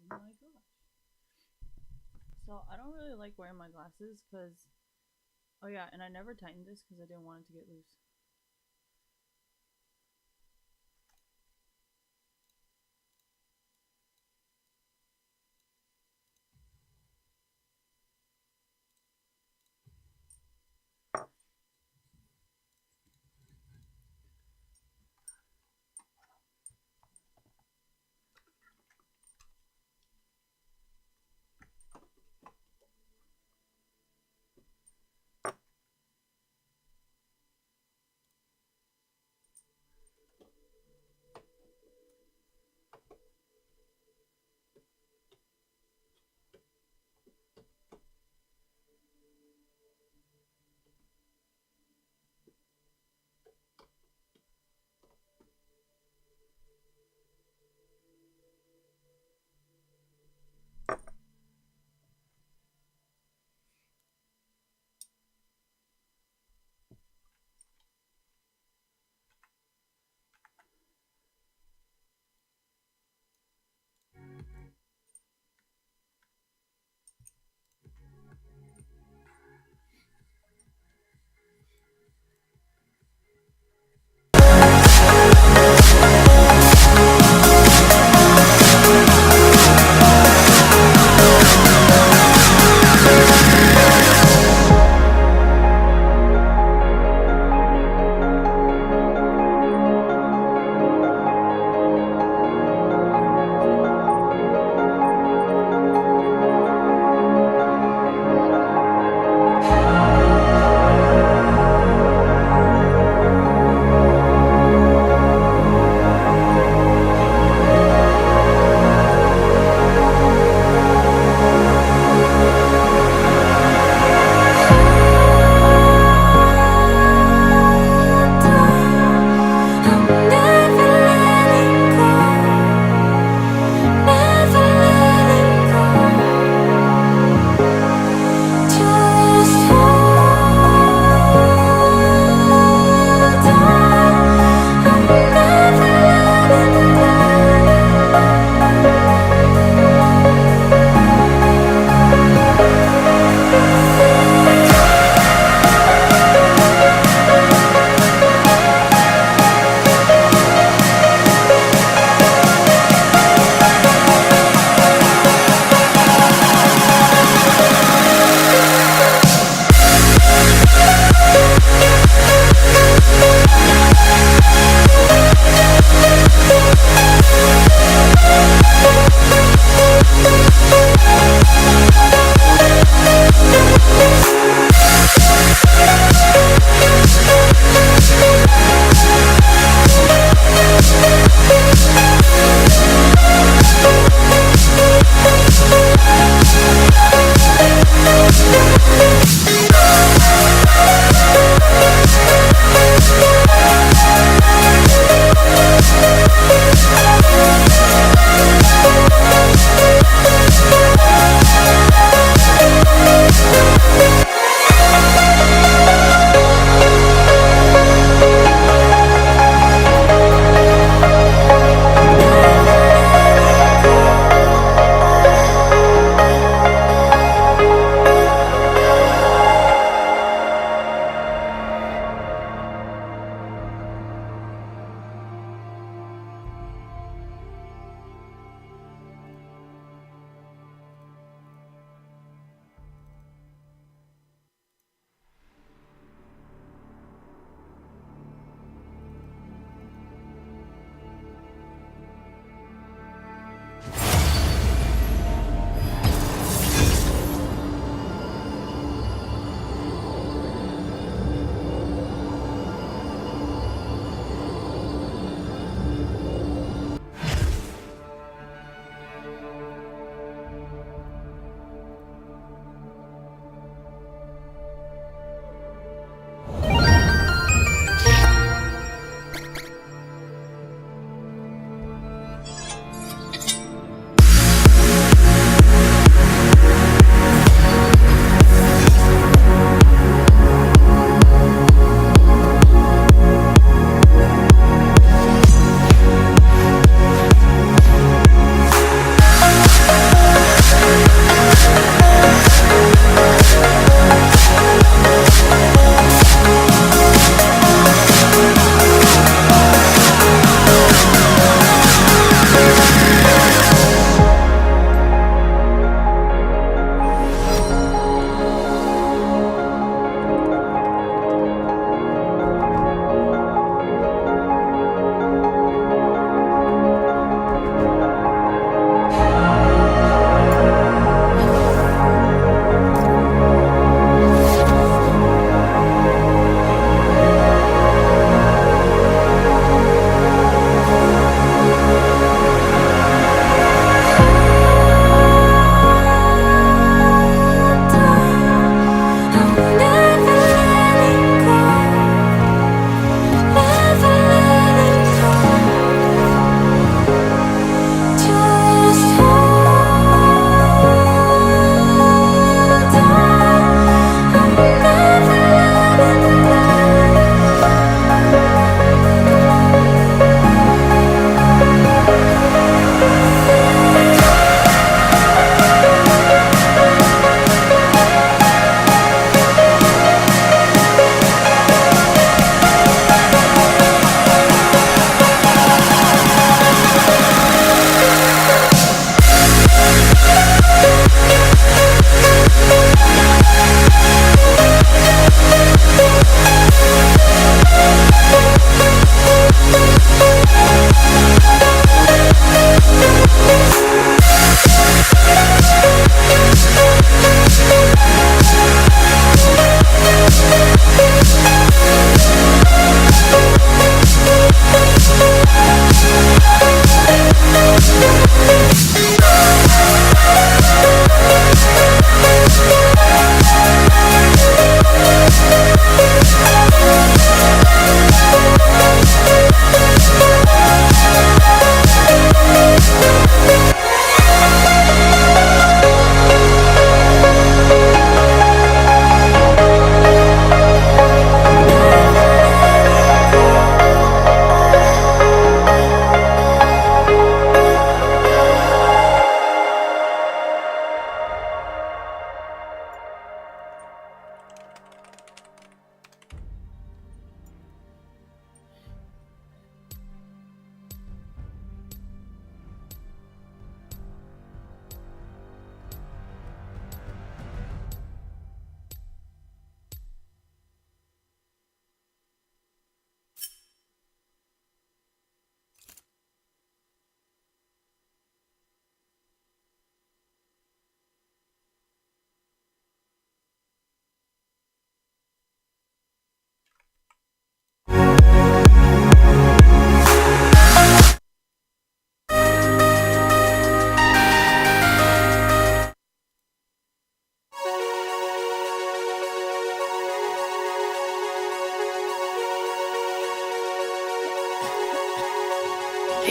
my gosh. So I don't really like wearing my glasses because, oh yeah, and I never tightened this because I didn't want it to get loose.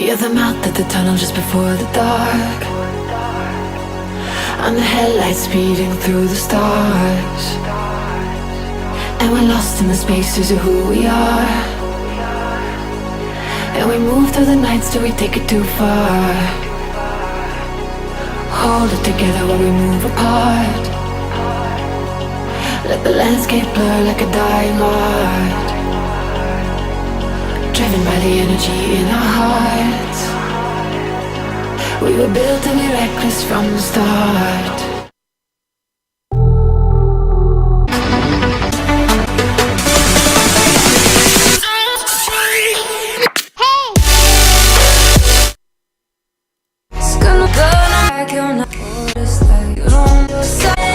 You're the mouth at the tunnel just before the dark. I'm the headlights speeding through the stars. And we're lost in the spaces of who we are. And we move through the nights till we take it too far. Hold it together while we move apart. Let the landscape blur like a dying art. Driven by the energy in our hearts. We were built to be reckless from the start. It's gonna go like you'll not notice that you don't do something.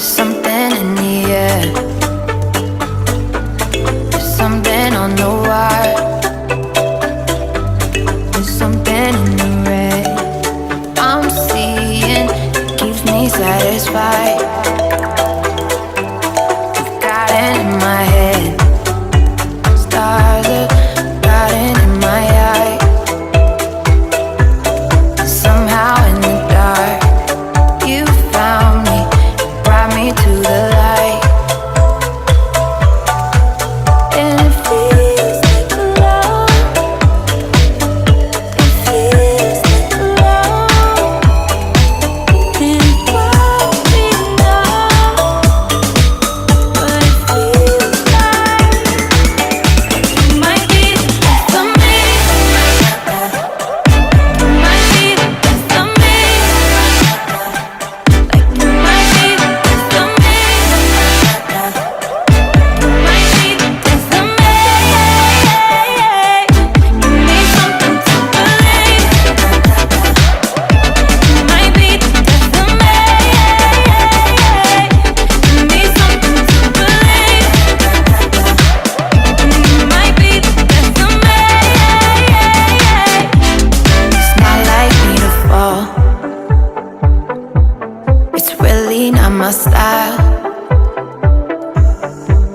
Something in the air, there's something on the wire, there's something in the red I'm seeing, it keeps me satisfied. You've got it in my head, stars are riding in my eye. Somehow in the dark, you found me, brought me to the light. And it feels like love, it feels like love. And it brought me down, but it feels like it might be the best of me. It might be the best of me. Like it might be the best of me. It might be the best of me. Give me something to believe. It might be the best of me. Give me something to believe. It might be the best of me. It's not like me to fall. It's really not my style.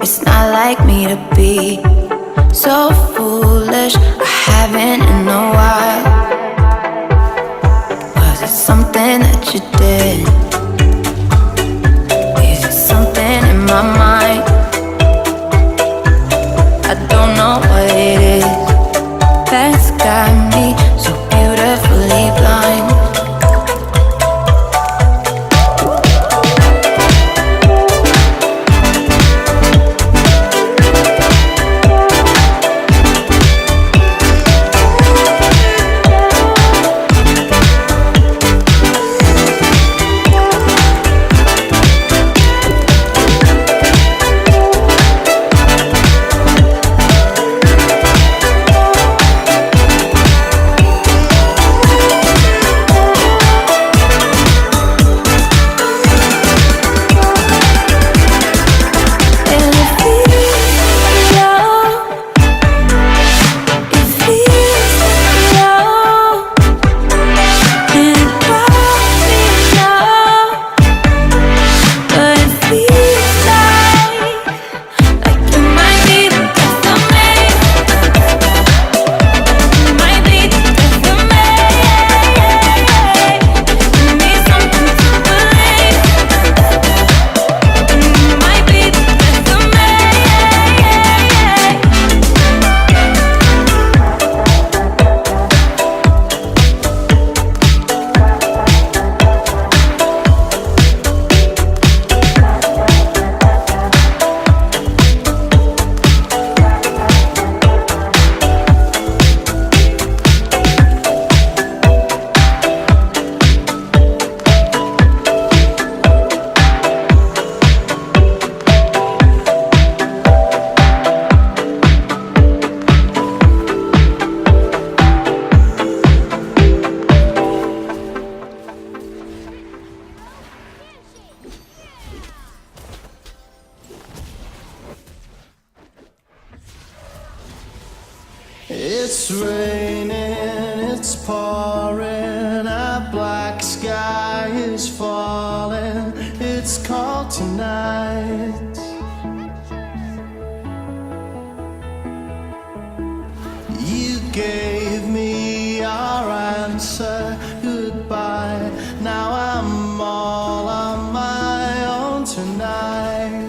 It's not like me to be so foolish. I haven't in a while. Was it something that you did? Is it something in my mind? I don't know what it is that's got me so beautifully blind. And it feels like love, it feels like love. And it brought me down, but it feels like it might be the best of me. It might be the best of me. Give me something to believe. It might be the best of me. It's raining, it's pouring, a black sky is falling. It's cold tonight. You gave me your answer, goodbye. Now I'm all on my own tonight.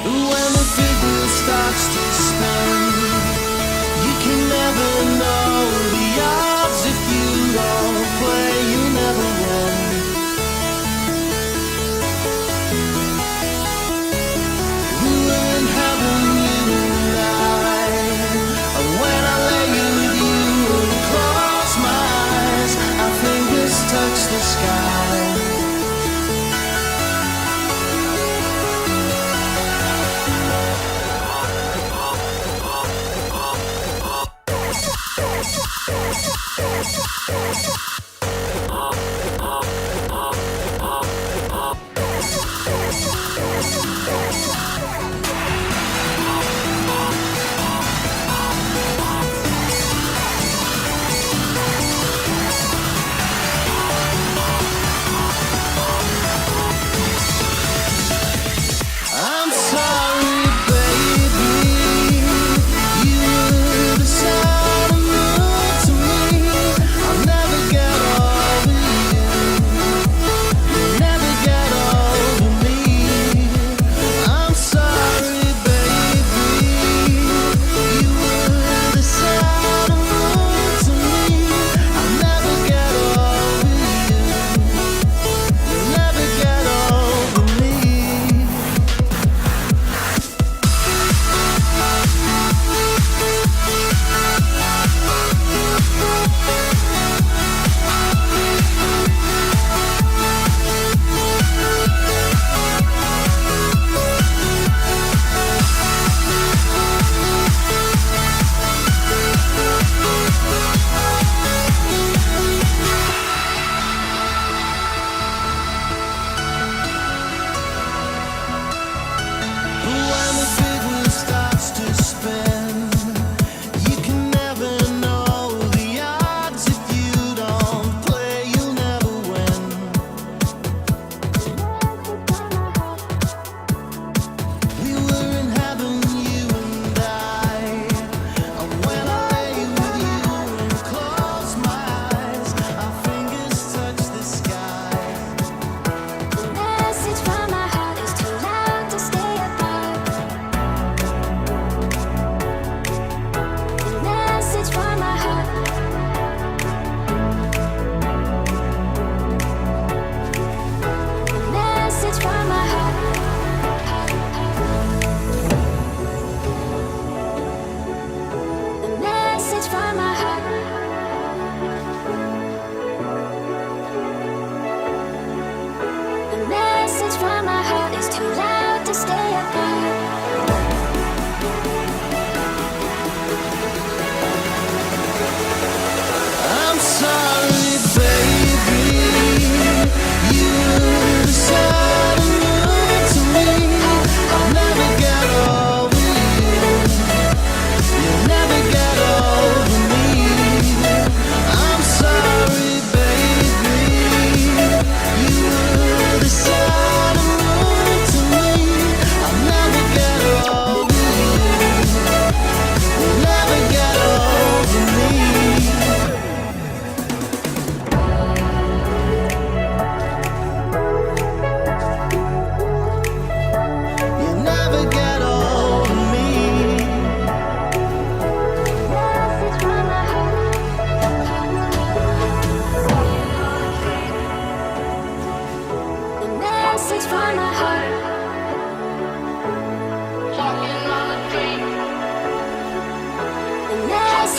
When the big wheel starts to spin, you can never know the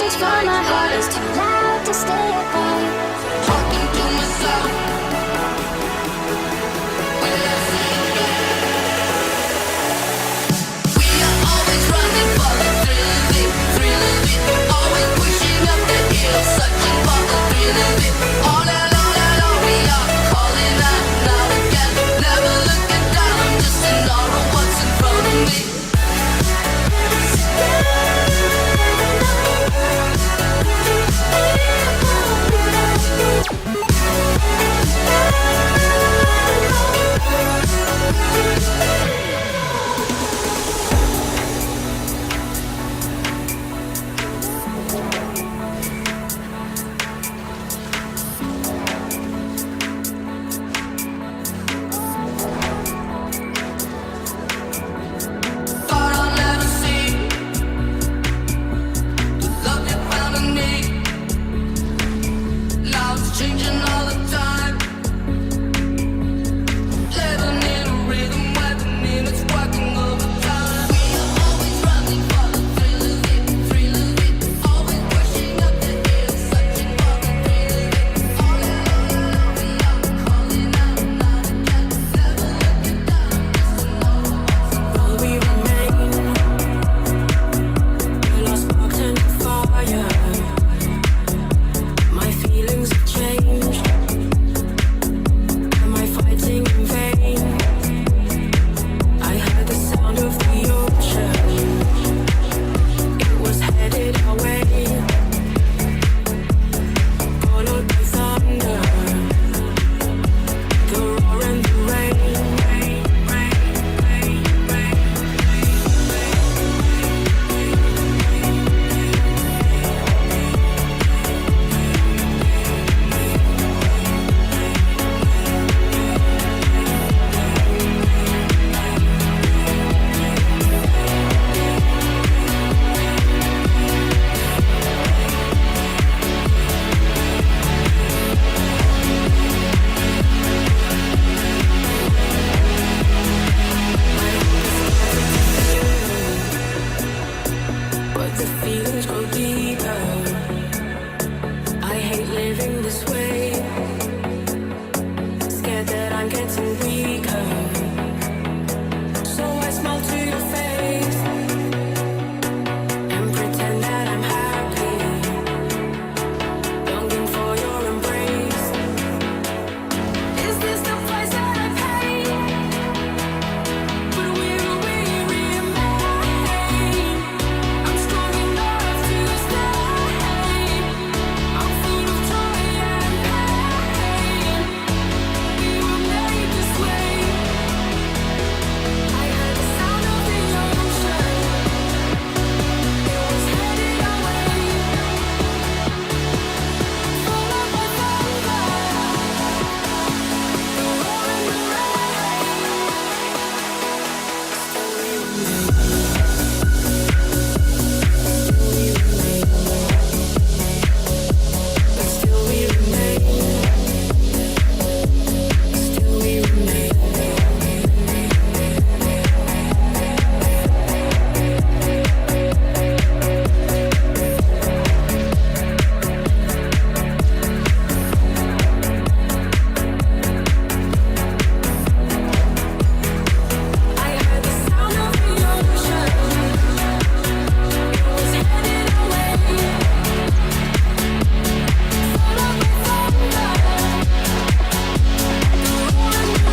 beats for my heart is too loud to stay apart. Talking to myself. Will I see again? We are always running for the thrill of it. Always pushing up the hill, searching for the thrill of it. All along, we are calling out now again. Never looking down, just in awe of what's in front of me. Thought I'd never see the love you found in me. Love's changing all the time. Living in a rhythm, weapon in its working overtime. We are always running for the thrill of it. Always pushing up the hill, searching for the thrill of it. All along, we are calling out now again. Never looking down, just to know what's in front of me. We remain, we lost sparks and fire. My feelings have changed. Am I fighting in vain? I heard the sound of the ocean. It was headed our way, followed by thunder, the roar and the rain. But the feelings grow deeper. I hate living this way. Scared that I'm getting weaker. So I smile to your face and pretend that I'm happy, longing for your embrace. Is this the price that I pay? But will we remain? I'm strong enough to stay. I'm full of joy and pain. We were made this way. I heard the sound of the ocean. It was headed our way. Followed by thunder, the roar and the Still we remain. Still we remain. I heard the sound of the ocean. It was headed our way. Followed by thunder, the roar and the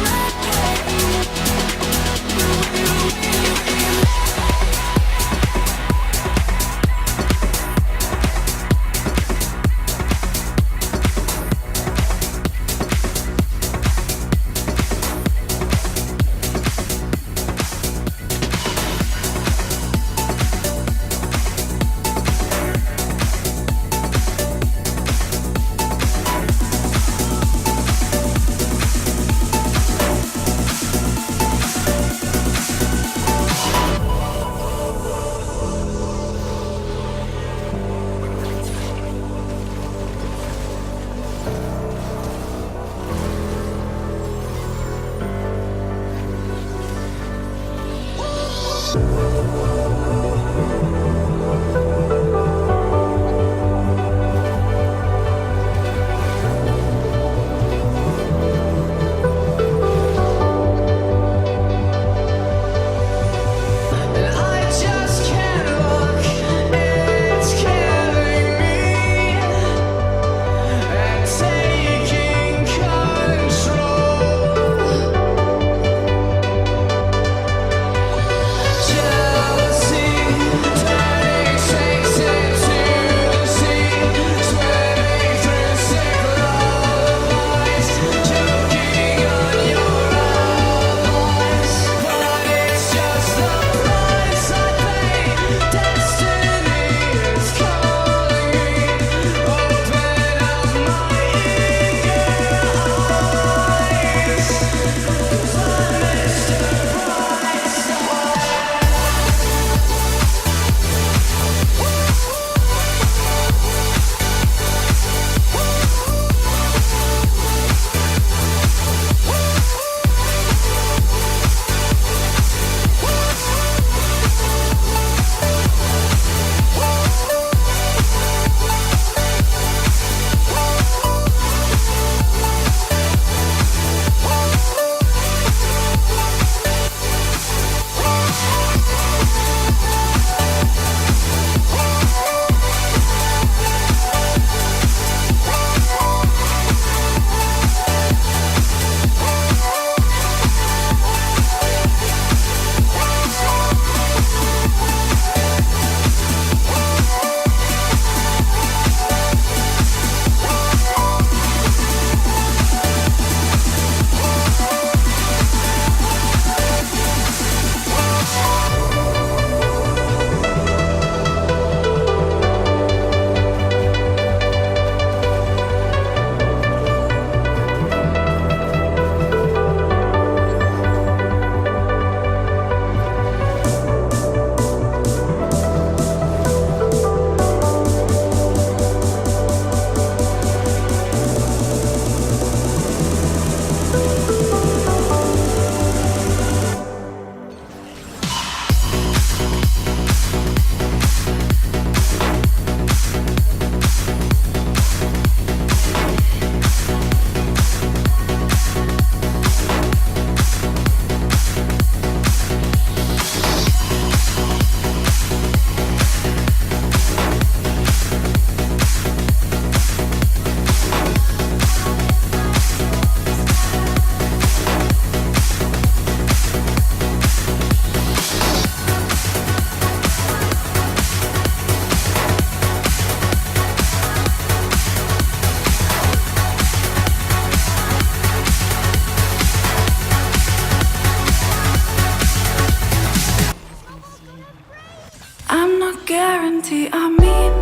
no guarantee, I mean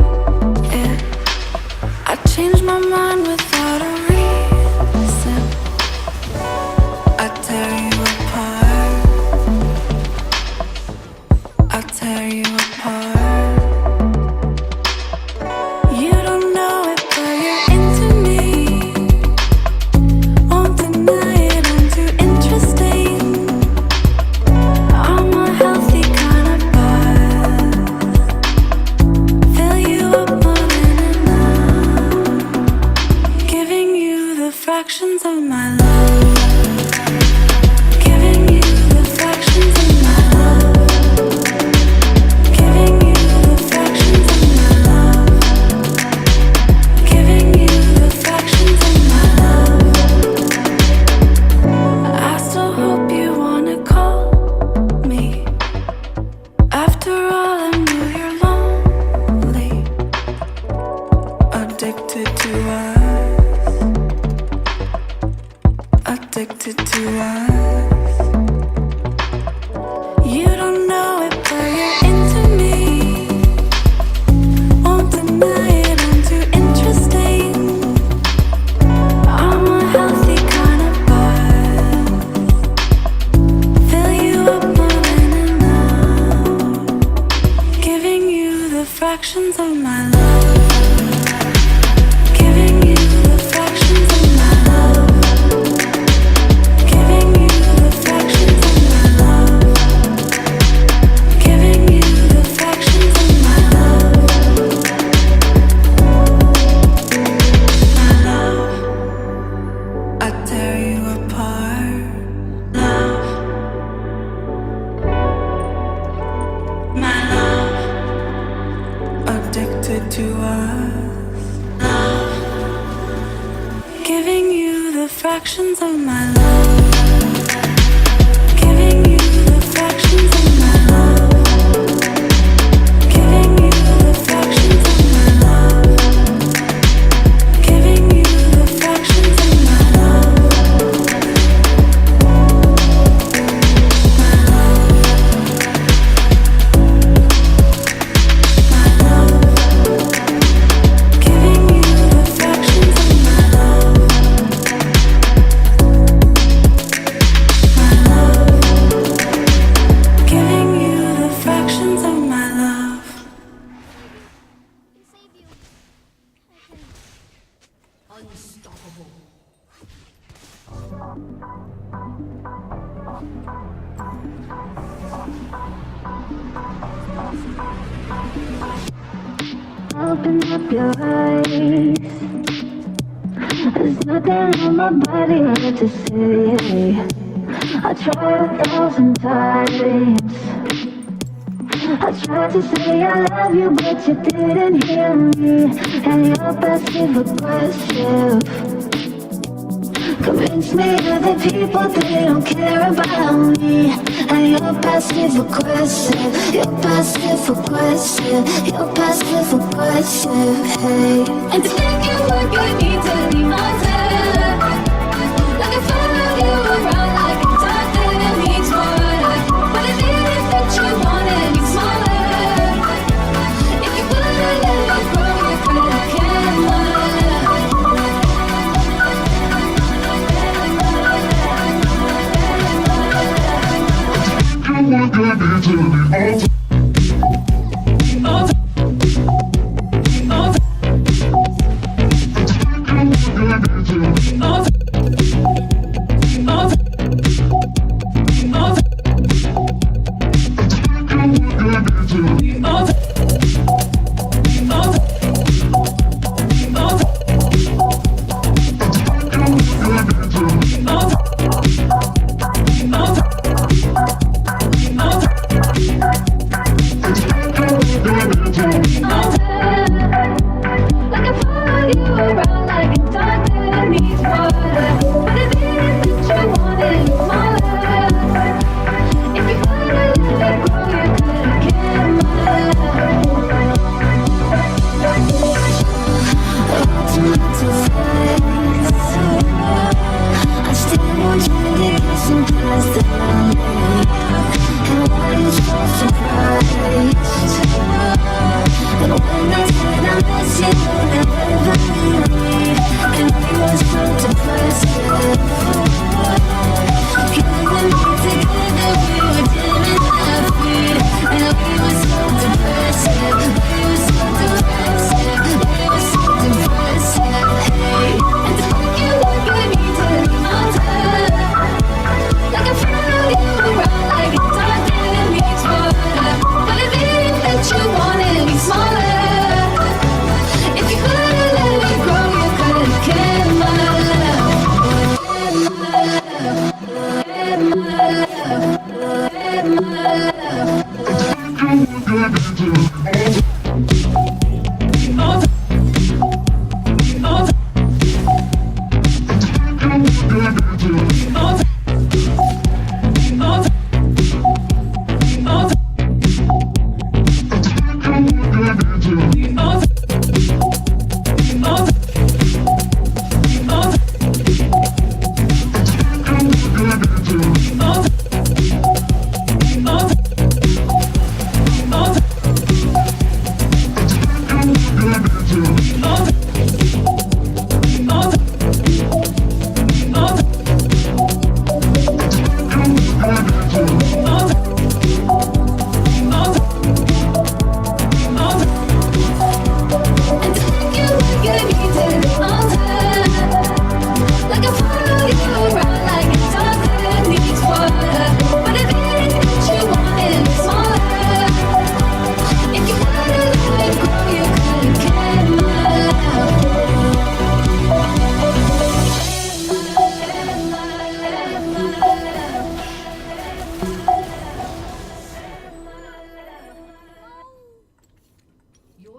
it. I changed my mind without a reason. I tear you apart. I tear you apart. You don't know it, but you're into me. Won't deny it, I'm too interesting. I'm a healthy kind of buzz. Fill you up more than enough. Giving you the fractions of my love. Giving you the fractions of my love. Giving you the fractions of my love. Giving you the fractions of my love. I still hope you wanna call me. After all, I knew you're lonely. Addicted to us. Addicted to us. You don't know it, but you're into me. Won't deny it, I'm too interesting. I'm a healthy kind of buzz. Fill you up more than enough. Giving you the fractions of my love. Giving you the fractions of my love. Giving you the fractions of my love. Giving you the fractions of my love. My love, I tear you apart. Love, my love, addicted to us. Love, giving you the fractions of my love. Giving you the fractions of my love. Giving you the fractions of my love. Giving you the fractions of my love. My love. My love. Giving you the fractions of my love. My love. Giving you the fractions of my love. Open up your eyes. There's nothing on my body left to say. I tried 1,000 times. I tried to say I love you, but you didn't hear me. And you're passive aggressive. Convince me other people they don't care about me. And you're passive aggressive. You're passive aggressive. You're passive aggressive. Hey. And to make it work, I need to leave my head. Like I follow you around like a dog that needs water. But I didn't that you wanted me smaller. If you wouldn't let it grow, you could have kept mine. Like I follow you around like a dog that needs water. But I didn't that you wanted me smaller. If you wouldn't let it grow, you could have kept mine. Your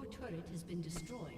turret has been destroyed.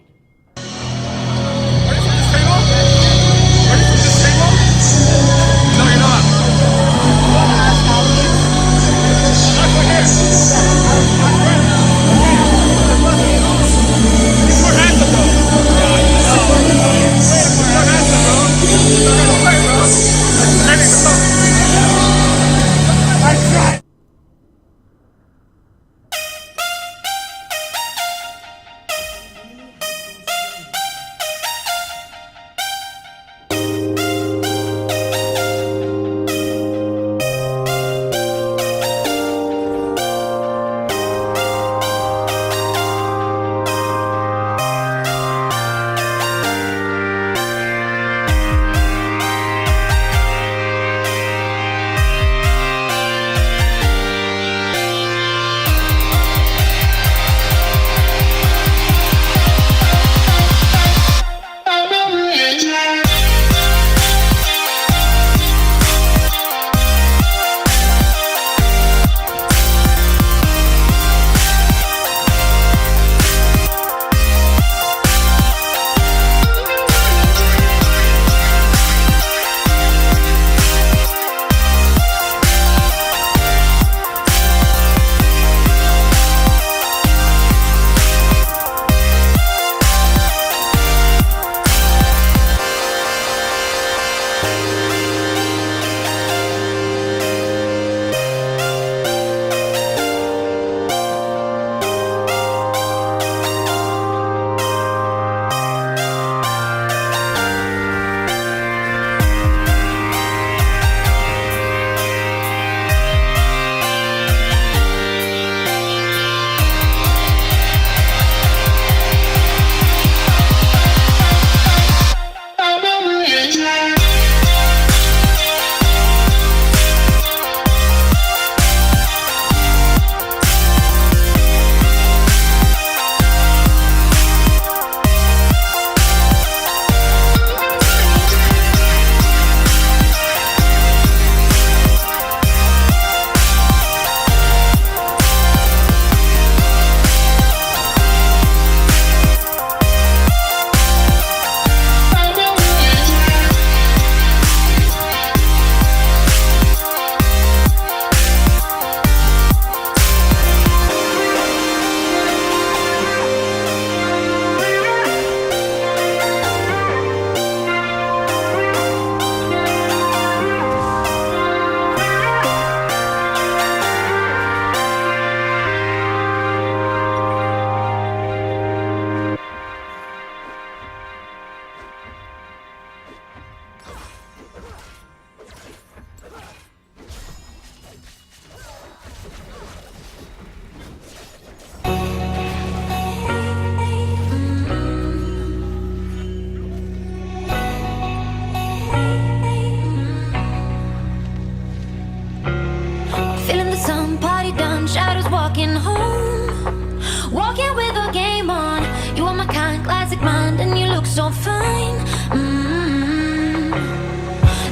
so fine.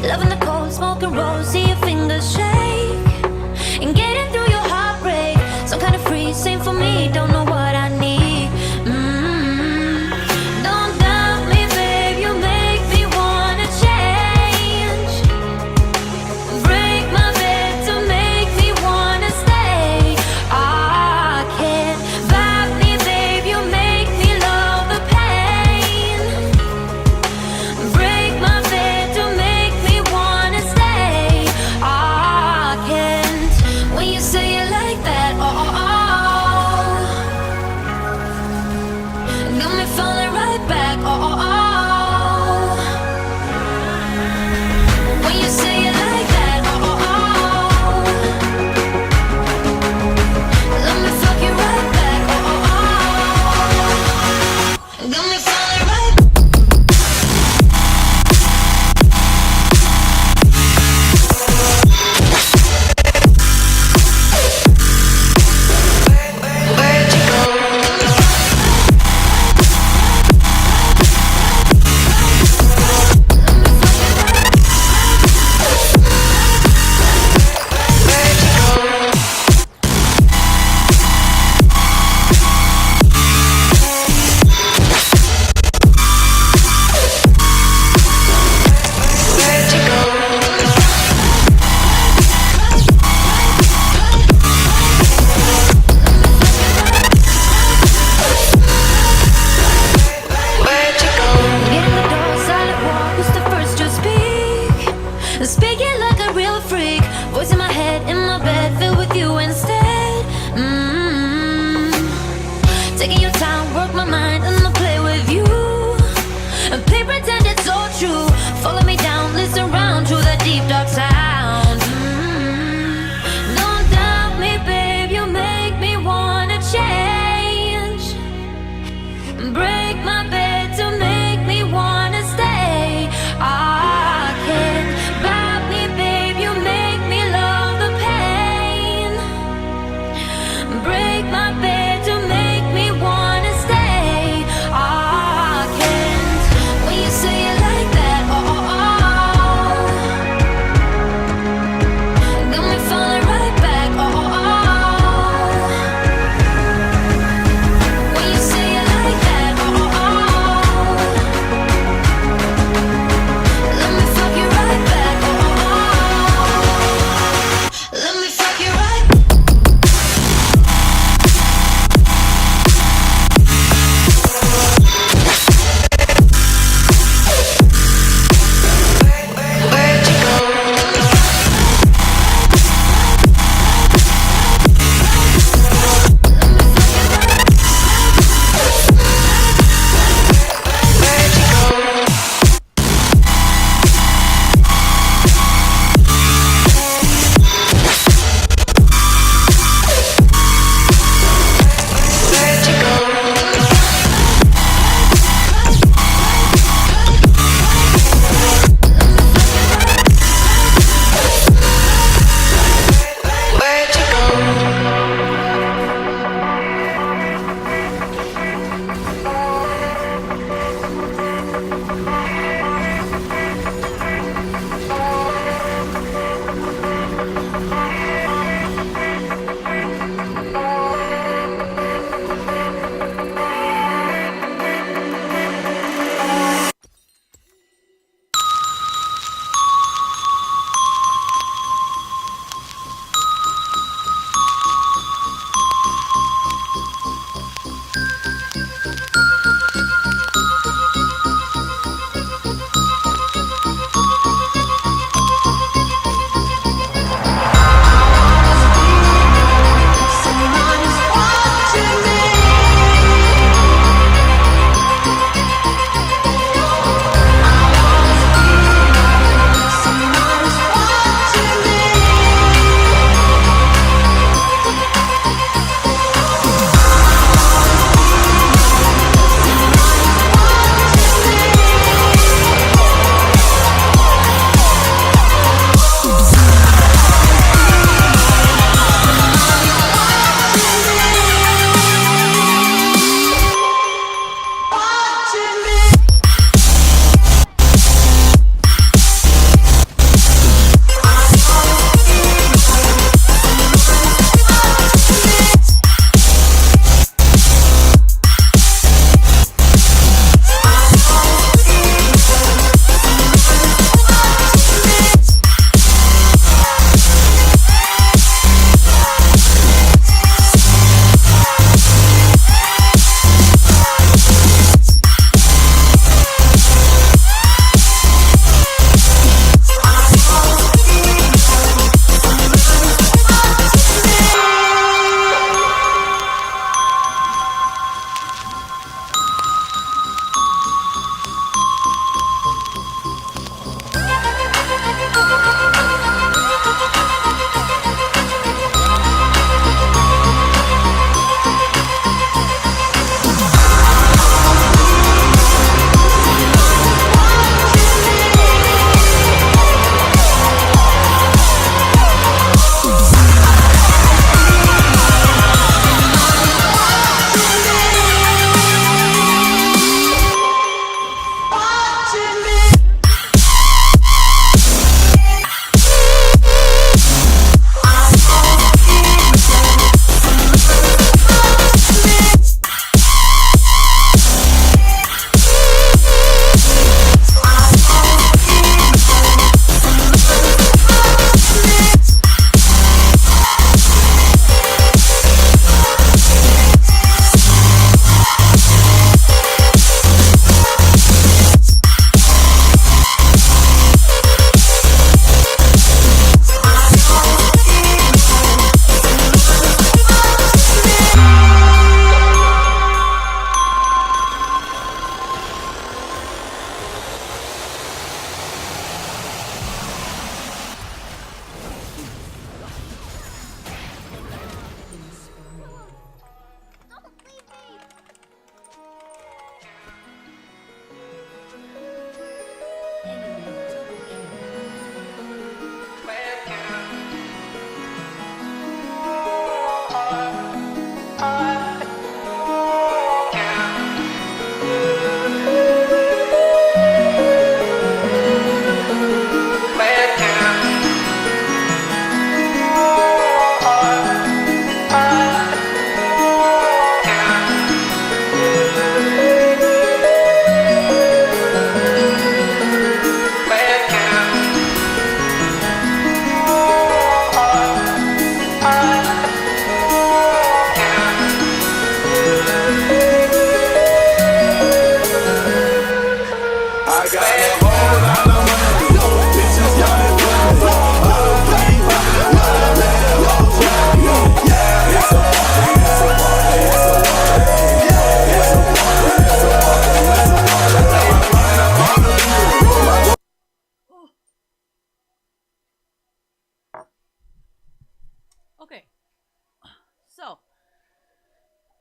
Loving the cold, smoking rose, see your fingers shake, and getting through your heartbreak. Some kind of freeze, same for me, don't know what I need. Don't doubt me, babe, you make me wanna change. Break my bed to make me wanna stay. I can't vibe me, babe, you make me love the pain. Break my bed to make me wanna stay. I can't. When you say it like that, oh, oh, oh.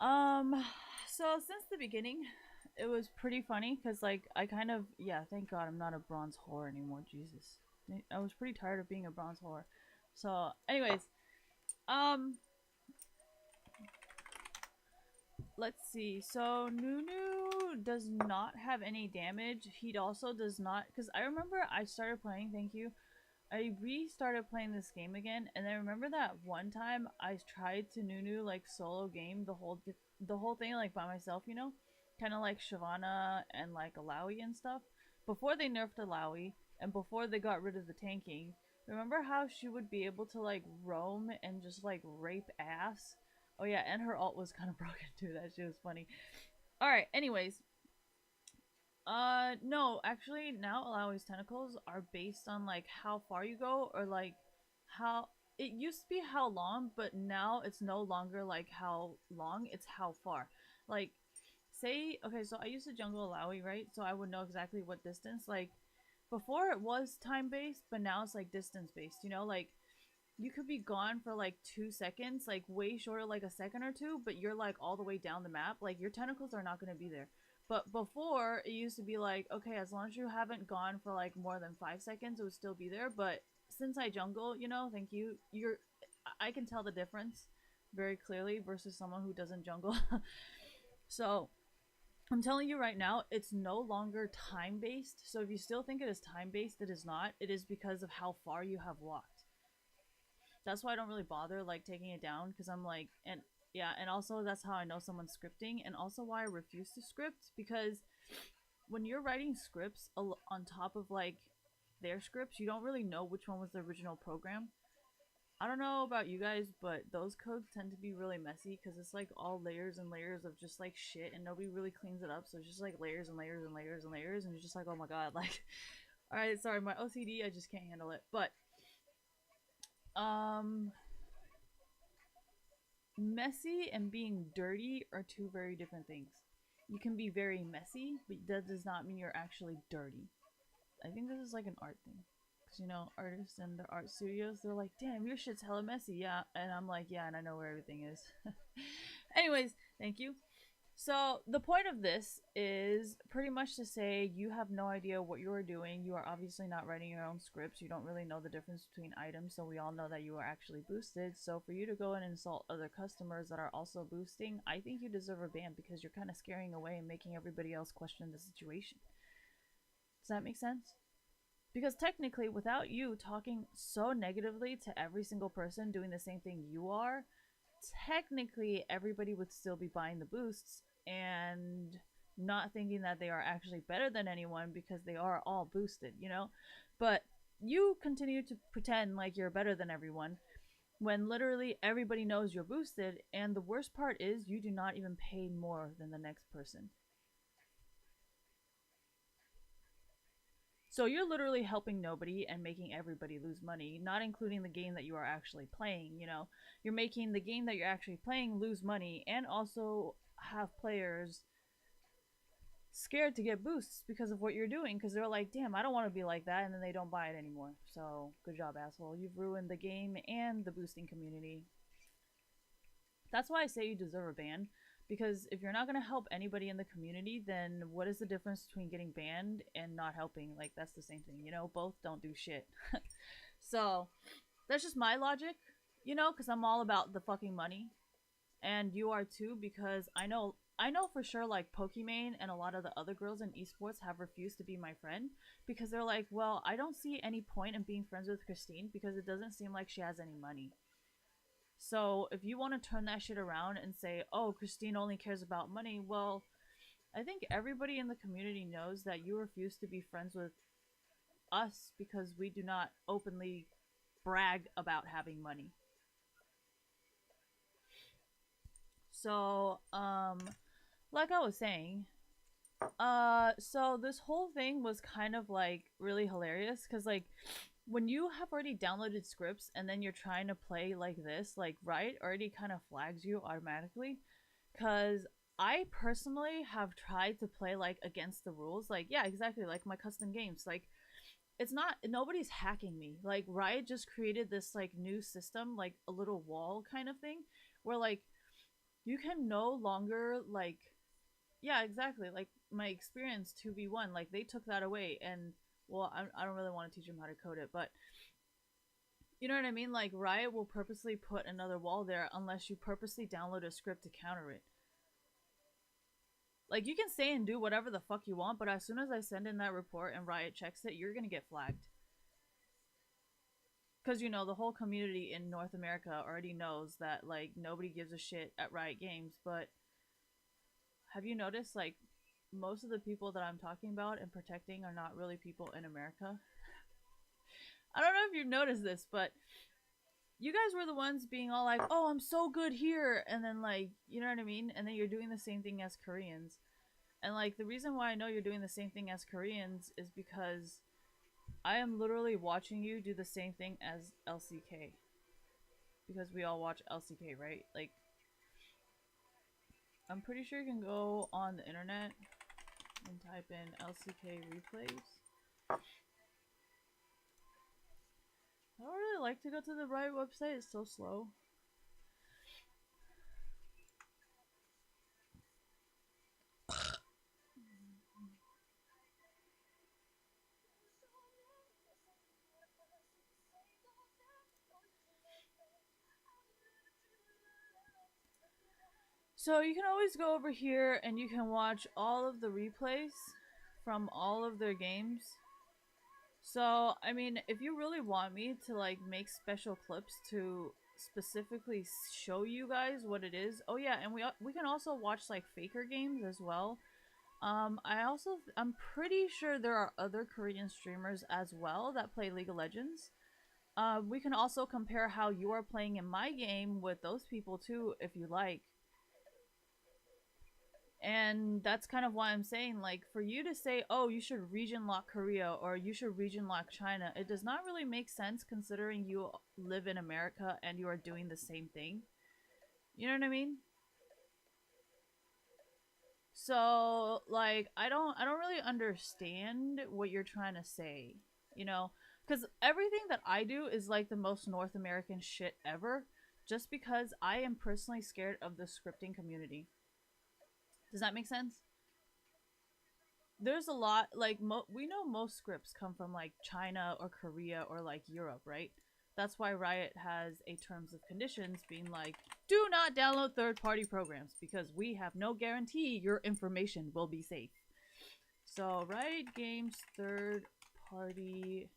Um, so since the beginning, it was pretty funny because like I kind of yeah, thank God I'm not a bronze whore anymore. Jesus, I was pretty tired of being a bronze whore. So, anyways, um, let's see. So Nunu does not have any damage. He also does not because I remember I started playing. Thank you. I restarted playing this game again, and I remember that one time I tried to Nunu like solo game the whole thing like by myself, you know, kind of like Shyvana and like Alawi and stuff. Before they nerfed Alawi and before they got rid of the tanking, remember how she would be able to like roam and just like rape ass? Oh yeah, and her ult was kind of broken too. That shit was funny. All right. Anyways, no, actually, now Alawi's tentacles are based on like how far you go or like how it used to be how long, but now it's no longer like how long, it's how far. Like, say, okay, so I used to jungle Alawi, right? So I would know exactly what distance. Like, before it was time based, but now it's like distance based, you know? Like, you could be gone for like 2 seconds, like way shorter, like a second or two, but you're like all the way down the map. Like, your tentacles are not going to be there. But before, it used to be like, okay, as long as you haven't gone for like more than 5 seconds, it would still be there. But since I jungle, you know, thank you, I can tell the difference very clearly versus someone who doesn't jungle. So, I'm telling you right now, it's no longer time based. So if you still think it is time based, it is not. It is because of how far you have walked. That's why I don't really bother like taking it down because I'm like, and yeah, and also that's how I know someone's scripting, and also why I refuse to script because when you're writing scripts on top of like their scripts, you don't really know which one was the original program. I don't know about you guys, but those codes tend to be really messy because it's like all layers and layers of just like shit, and nobody really cleans it up. So it's just like layers and layers and layers and layers, and it's just like, oh my god, like, all right, sorry, my OCD, I just can't handle it. But um, messy and being dirty are two very different things. You can be very messy, but that does not mean you're actually dirty. I think this is like an art thing. Because, you know, artists and their art studios, they're like, damn, your shit's hella messy, yeah. And I'm like, yeah, and I know where everything is. Anyways, thank you. So, the point of this is pretty much to say you have no idea what you are doing. You are obviously not writing your own scripts. You don't really know the difference between items, so we all know that you are actually boosted. So, for you to go and insult other customers that are also boosting, I think you deserve a ban because you're kind of scaring away and making everybody else question the situation. Does that make sense? Because technically, without you talking so negatively to every single person doing the same thing you are, technically everybody would still be buying the boosts and not thinking that they are actually better than anyone because they are all boosted, you know? But you continue to pretend like you're better than everyone when literally everybody knows you're boosted, and the worst part is you do not even pay more than the next person. So you're literally helping nobody and making everybody lose money, not including the game that you are actually playing, you know. You're making the game that you're actually playing lose money and also have players scared to get boosts because of what you're doing because they're like, damn, I don't want to be like that, and then they don't buy it anymore. So, good job, asshole. You've ruined the game and the boosting community. That's why I say you deserve a ban. Because if you're not going to help anybody in the community, then what is the difference between getting banned and not helping? Like, that's the same thing, you know? Both don't do shit. So, that's just my logic, you know? Because I'm all about the fucking money. And you are too, because I know for sure, like, Pokimane and a lot of the other girls in esports have refused to be my friend. Because they're like, well, I don't see any point in being friends with Christine because it doesn't seem like she has any money. So if you want to turn that shit around and say, oh, Christine only cares about money, well, I think everybody in the community knows that you refuse to be friends with us because we do not openly brag about having money. So, like I was saying, so this whole thing was kind of like really hilarious because like when you have already downloaded scripts and then you're trying to play like this, like Riot already kind of flags you automatically. Because I personally have tried to play like against the rules, like yeah, exactly, like my custom games. Like it's not, nobody's hacking me. Like Riot just created this like new system, like a little wall kind of thing, where like you can no longer like, yeah, exactly, like my experience 2v1, like they took that away. And well, I don't really want to teach them how to code it, but you know what I mean? Like Riot will purposely put another wall there unless you purposely download a script to counter it. Like you can say and do whatever the fuck you want, but as soon as I send in that report and Riot checks it, you're gonna get flagged. Because you know the whole community in North America already knows that like nobody gives a shit at Riot Games. But have you noticed like most of the people that I'm talking about and protecting are not really people in America? I don't know if you've noticed this, but you guys were the ones being all like, "Oh, I'm so good here," and then like, you know what I mean? And then you're doing the same thing as Koreans. And like the reason why I know you're doing the same thing as Koreans is because I am literally watching you do the same thing as LCK. Because we all watch LCK, right? Like, I'm pretty sure you can go on the internet and type in LCK replays. I don't really like to go to the Riot website, it's so slow. So you can always go over here and you can watch all of the replays from all of their games. So, I mean, if you really want me to like make special clips to specifically show you guys what it is. Oh yeah, and we can also watch like faker games as well. I'm pretty sure there are other Korean streamers as well that play League of Legends. We can also compare how you are playing in my game with those people too, if you like. And that's kind of why I'm saying, like, for you to say, oh, you should region lock Korea or you should region lock China, it does not really make sense considering you live in America and you are doing the same thing. You know what I mean? So, like, I don't really understand what you're trying to say, you know? Because everything that I do is like the most North American shit ever, just because I am personally scared of the scripting community. Does that make sense? There's a lot, like, we know most scripts come from, like, China or Korea or, like, Europe, right? That's why Riot has a terms of conditions being like, do not download third-party programs because we have no guarantee your information will be safe. So, Riot Games third-party...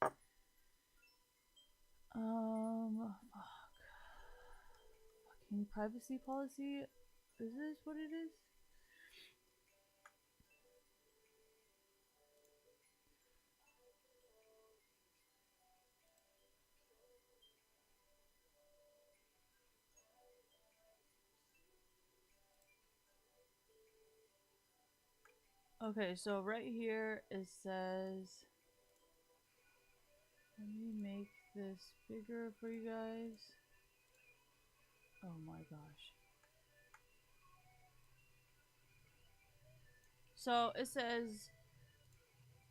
fuck. Fucking privacy policy? Is this what it is? Okay, so right here it says, let me make this bigger for you guys. Oh my gosh. So it says,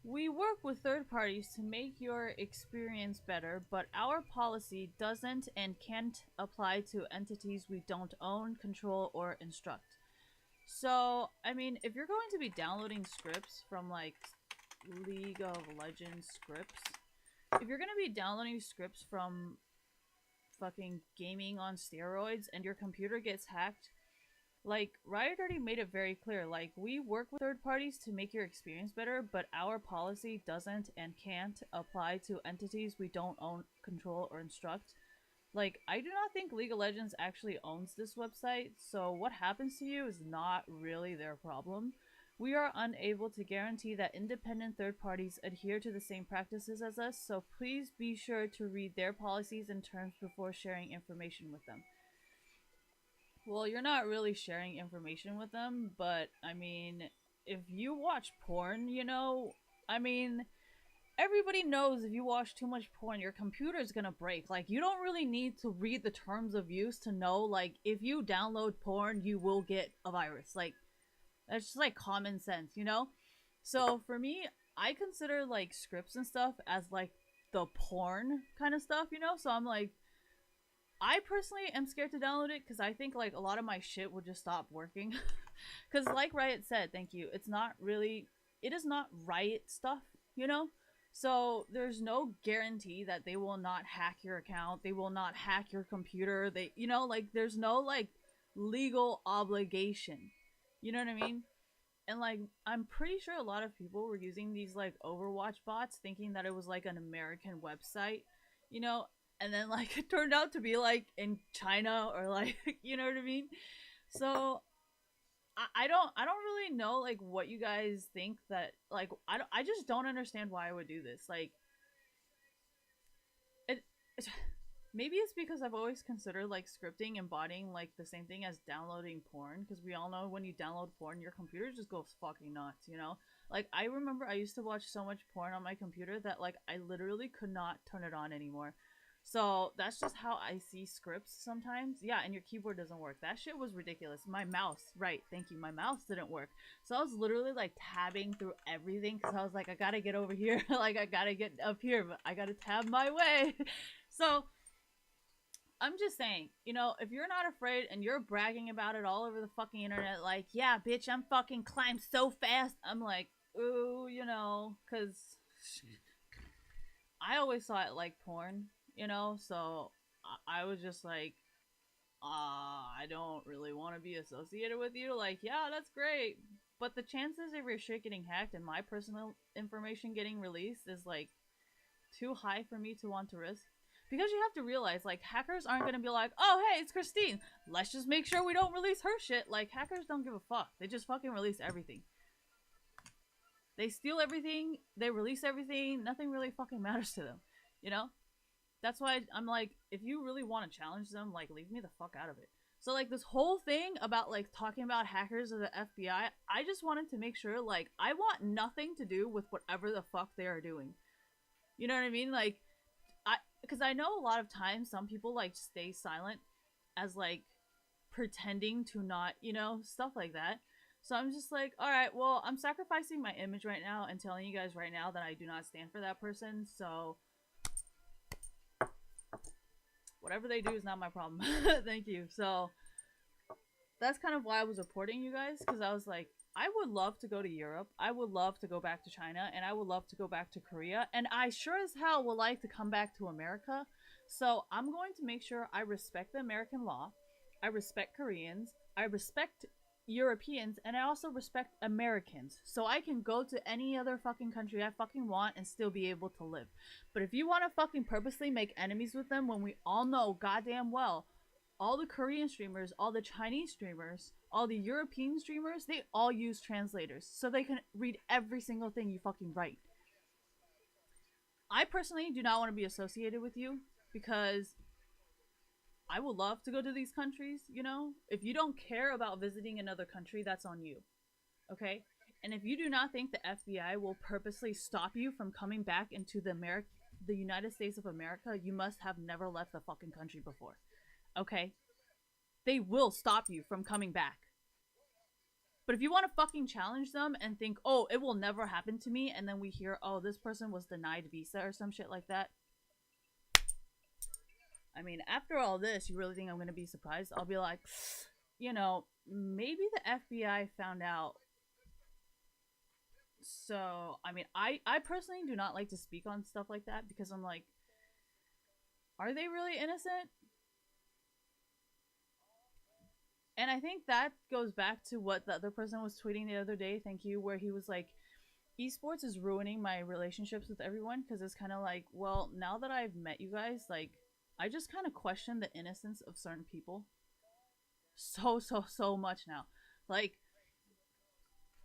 we work with third parties to make your experience better, but our policy doesn't and can't apply to entities we don't own, control, or instruct. So, I mean, if you're going to be downloading scripts from, like, League of Legends scripts, if you're going to be downloading scripts from fucking gaming on steroids and your computer gets hacked, like, Riot already made it very clear, like, we work with third parties to make your experience better, but our policy doesn't and can't apply to entities we don't own, control, or instruct. Like, I do not think League of Legends actually owns this website, so what happens to you is not really their problem. We are unable to guarantee that independent third parties adhere to the same practices as us, so please be sure to read their policies and terms before sharing information with them. Well, you're not really sharing information with them, but, I mean, if you watch porn, you know, I mean, everybody knows if you watch too much porn, your computer's gonna break. Like, you don't really need to read the terms of use to know, like, if you download porn, you will get a virus. Like, that's just, like, common sense, you know? So, for me, I consider, like, scripts and stuff as, like, the porn kind of stuff, you know? So I'm like, I personally am scared to download it because I think like a lot of my shit would just stop working. Because like Riot said, thank you, it's not really, it is not Riot stuff, you know? So there's no guarantee that they will not hack your account, they will not hack your computer, they, you know, like there's no like legal obligation. You know what I mean? And like I'm pretty sure a lot of people were using these like Overwatch bots thinking that it was like an American website, you know, and then like it turned out to be like in China or like you know what I mean? So I don't really know like what you guys think that like I just don't understand why I would do this. Like it maybe it's because I've always considered like scripting and botting like the same thing as downloading porn, because we all know when you download porn your computer just goes fucking nuts, you know? Like I remember I used to watch so much porn on my computer that like I literally could not turn it on anymore. So that's just how I see scripts sometimes. Yeah, and your keyboard doesn't work. That shit was ridiculous. My mouse, right, thank you. My mouse didn't work. So I was literally like tabbing through everything because I was like, I gotta get over here. Like I gotta get up here, but I gotta tab my way. So I'm just saying, you know, if you're not afraid and you're bragging about it all over the fucking internet, like, yeah, bitch, I'm fucking climbed so fast. I'm like, ooh, you know, because I always saw it like porn, you know, so I was just like, I don't really want to be associated with you. Like, yeah, that's great, but the chances of your shit getting hacked and my personal information getting released is like too high for me to want to risk. Because you have to realize, like, hackers aren't gonna be like, oh, hey, it's Christine, let's just make sure we don't release her shit. Like, hackers don't give a fuck. They just fucking release everything. They steal everything, they release everything, nothing really fucking matters to them, you know? That's why I'm like, if you really want to challenge them, like, leave me the fuck out of it. So, like, this whole thing about, like, talking about hackers or the FBI, I just wanted to make sure, like, I want nothing to do with whatever the fuck they are doing. You know what I mean? Like, because I know a lot of times some people, like, stay silent as, like, pretending to not, you know, stuff like that. So I'm just like, alright, well, I'm sacrificing my image right now and telling you guys right now that I do not stand for that person, so whatever they do is not my problem. Thank you. So that's kind of why I was reporting you guys, because I was like, I would love to go to Europe, I would love to go back to China, and I would love to go back to Korea, and I sure as hell would like to come back to America. So I'm going to make sure I respect the American law, I respect Koreans, I respect Europeans, and I also respect Americans, so I can go to any other fucking country I fucking want and still be able to live. But if you want to fucking purposely make enemies with them, when we all know goddamn well all the Korean streamers, all the Chinese streamers, all the European streamers, they all use translators so they can read every single thing you fucking write. I personally do not want to be associated with you because I would love to go to these countries, you know? If you don't care about visiting another country, that's on you. Okay? And if you do not think the FBI will purposely stop you from coming back into the United States of America, you must have never left the fucking country before. Okay? They will stop you from coming back. But if you want to fucking challenge them and think, oh, it will never happen to me, and then we hear, oh, this person was denied visa or some shit like that. I mean, after all this, you really think I'm going to be surprised? I'll be like, you know, maybe the FBI found out. So, I mean, I personally do not like to speak on stuff like that because I'm like, are they really innocent? And I think that goes back to what the other person was tweeting the other day, thank you, where he was like, esports is ruining my relationships with everyone, because it's kind of like, well, now that I've met you guys, like, I just kind of question the innocence of certain people so much now. Like,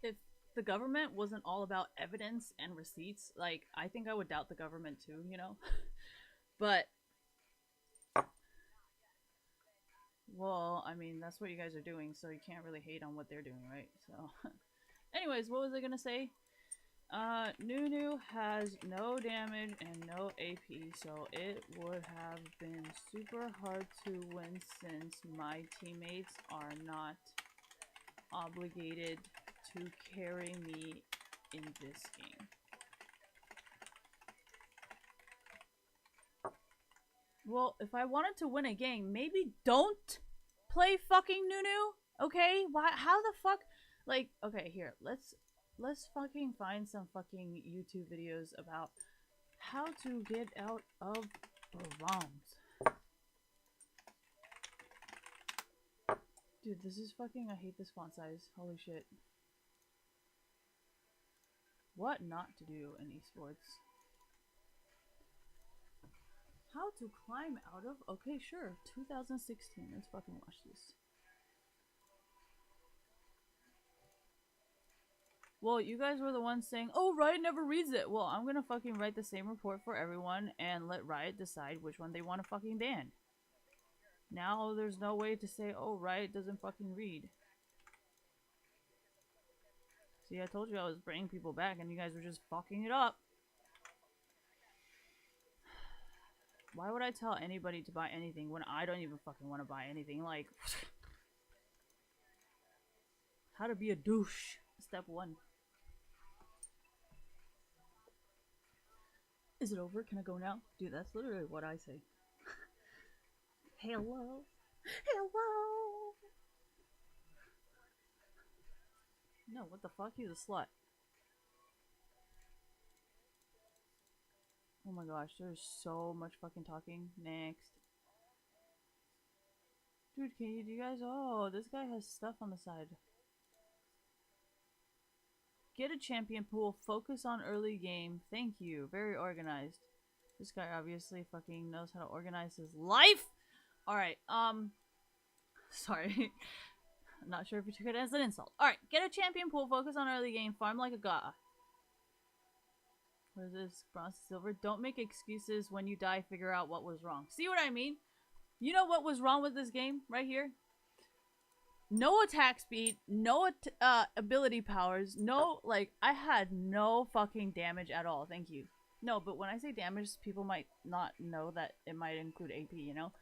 if the government wasn't all about evidence and receipts, like, I think I would doubt the government too, you know? But well, I mean, that's what you guys are doing, so you can't really hate on what they're doing, right? So, anyways, what was I gonna say? Nunu has no damage and no AP, so it would have been super hard to win since my teammates are not obligated to carry me in this game. Well, if I wanted to win a game, maybe don't play fucking Nunu. Okay? Why? How the fuck? Like, okay, here. Let's fucking find some fucking YouTube videos about how to get out of ROMs. Dude, this is fucking. I hate this font size. Holy shit. What not to do in esports? How to climb out of? Okay, sure. 2016. Let's fucking watch this. Well, you guys were the ones saying, oh, Riot never reads it. Well, I'm gonna fucking write the same report for everyone and let Riot decide which one they want to fucking ban. Now there's no way to say, oh, Riot doesn't fucking read. See, I told you I was bringing people back and you guys were just fucking it up. Why would I tell anybody to buy anything when I don't even fucking want to buy anything? Like, how to be a douche. Step 1. Is it over? Can I go now? Dude, that's literally what I say. Hello. Hello. No, what the fuck? He's a slut. Oh my gosh, there's so much fucking talking. Next. Dude, do you guys... Oh, this guy has stuff on the side. Get a champion pool. Focus on early game. Thank you. Very organized. This guy obviously fucking knows how to organize his life. Alright, sorry. I'm not sure if you took it as an insult. Alright, get a champion pool. Focus on early game. Farm like a god. What is this? Bronze, silver. Don't make excuses when you die. Figure out what was wrong. See what I mean? You know what was wrong with this game right here? No attack speed, no ability powers, no, like, I had no fucking damage at all. Thank you. No, but when I say damage, people might not know that it might include AP, you know?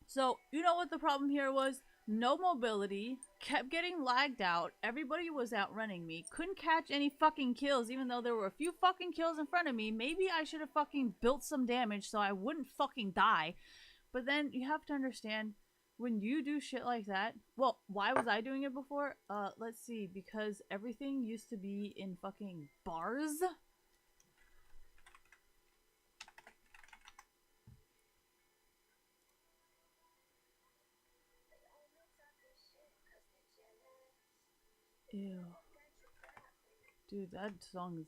So, you know what the problem here was? No mobility, kept getting lagged out, everybody was outrunning me, couldn't catch any fucking kills even though there were a few fucking kills in front of me. Maybe I should have fucking built some damage so I wouldn't fucking die. But then you have to understand, when you do shit like that, well, why was I doing it before? Let's see, because everything used to be in fucking bars. Ew. Dude, that song is...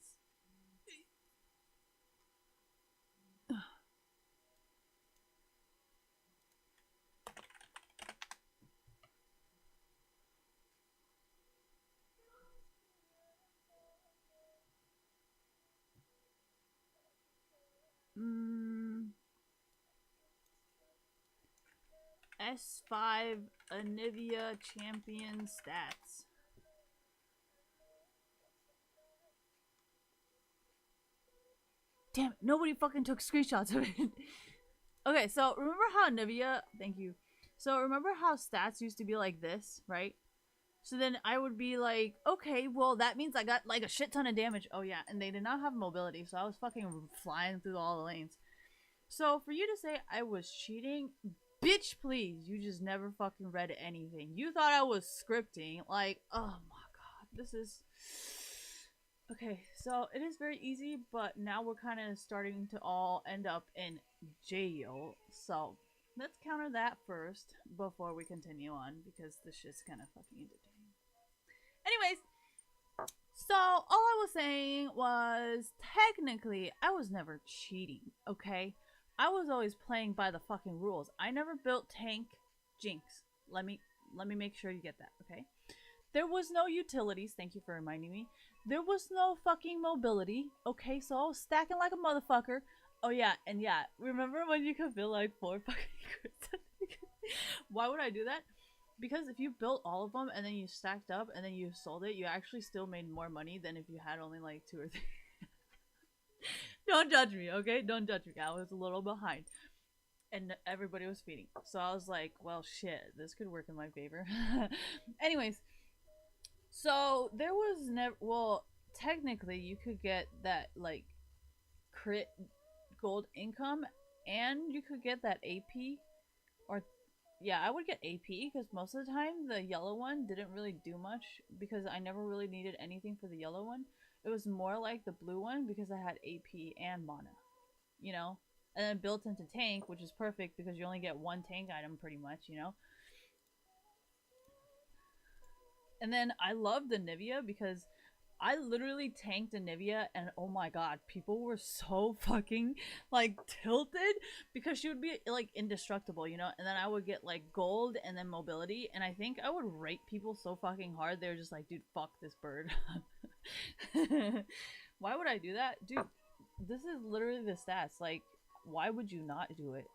S5 Anivia champion stats. Damn it, nobody fucking took screenshots of it. Okay, so remember how Anivia, thank you. So remember how stats used to be like this, right? So then I would be like, okay, well that means I got like a shit ton of damage. Oh yeah, and they did not have mobility, so I was fucking flying through all the lanes. So for you to say I was cheating, bitch please, you just never fucking read anything. You thought I was scripting, like, oh my god, this is... Okay, so it is very easy, but now we're kind of starting to all end up in jail, so let's counter that first before we continue on, because this shit's kind of fucking entertaining. Anyways, so all I was saying was, technically, I was never cheating, okay? I was always playing by the fucking rules. I never built tank Jinx. Let me make sure you get that, okay? There was no utilities, thank you for reminding me. There was no fucking mobility, okay? So I was stacking like a motherfucker. Oh yeah, and yeah, remember when you could build like 4 fucking crits? Why would I do that? Because if you built all of them and then you stacked up and then you sold it, you actually still made more money than if you had only like 2 or 3. Don't judge me, okay? Don't judge me. I was a little behind. And everybody was feeding. So I was like, well, shit, this could work in my favor. Anyways, so there was never... Well, technically, you could get that, like, crit gold income and you could get that AP, or yeah, I would get AP because most of the time the yellow one didn't really do much because I never really needed anything for the yellow one. It was more like the blue one because I had AP and mana, you know? And then built into tank, which is perfect because you only get one tank item pretty much, you know? And then I love the Nivea because I literally tanked a Nivea and oh my god, people were so fucking like tilted because she would be like indestructible, you know? And then I would get like gold and then mobility, and I think I would rate people so fucking hard. They were just like, dude, fuck this bird. Why would I do that? Dude, this is literally the stats. Like, why would you not do it?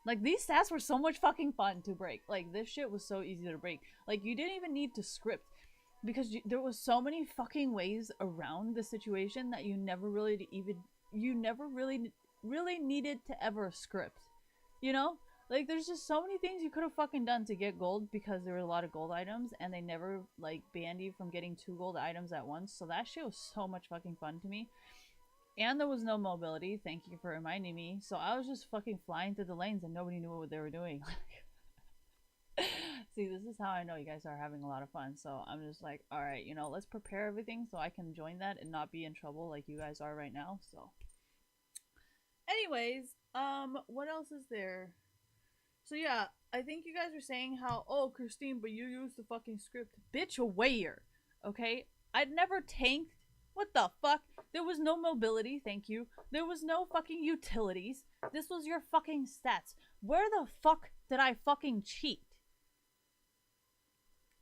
Like, these stats were so much fucking fun to break. Like, this shit was so easy to break. Like, you didn't even need to script because there was so many fucking ways around the situation that you never really needed to ever script, you know? Like, there's just so many things you could have fucking done to get gold because there were a lot of gold items and they never like banned you from getting 2 gold items at once. So that shit was so much fucking fun to me. And there was no mobility, thank you for reminding me. So I was just fucking flying through the lanes and nobody knew what they were doing. See, this is how I know you guys are having a lot of fun. So I'm just like, alright, you know, let's prepare everything so I can join that and not be in trouble like you guys are right now. So anyways, what else is there? So yeah, I think you guys were saying how, oh, Christine, but you used the fucking script. Bitch, where? Okay? I'd never tanked. What the fuck? There was no mobility, thank you. There was no fucking utilities. This was your fucking stats. Where the fuck did I fucking cheat?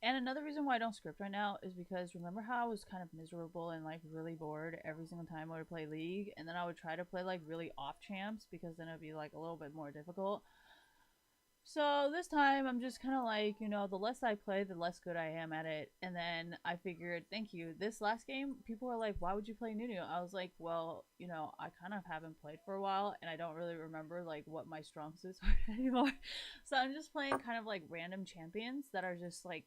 And another reason why I don't script right now is because remember how I was kind of miserable and like really bored every single time I would play League, and then I would try to play like really off champs because then it'd be like a little bit more difficult. So this time I'm just kind of like, you know, the less I play, the less good I am at it. And then I figured, thank you. This last game, people were like, why would you play Nunu? I was like, well, you know, I kind of haven't played for a while and I don't really remember like what my strong suits are anymore. So I'm just playing kind of like random champions that are just like,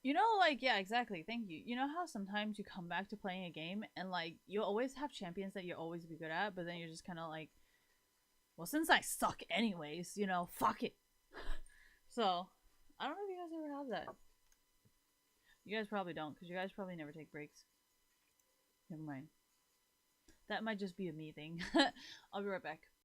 you know, like, yeah, exactly. Thank you. You know how sometimes you come back to playing a game and like you always have champions that you always be good at, but then you're just kind of like, well, since I suck anyways, you know, fuck it. So, I don't know if you guys ever have that. You guys probably don't, because you guys probably never take breaks. Never mind. That might just be a me thing. I'll be right back.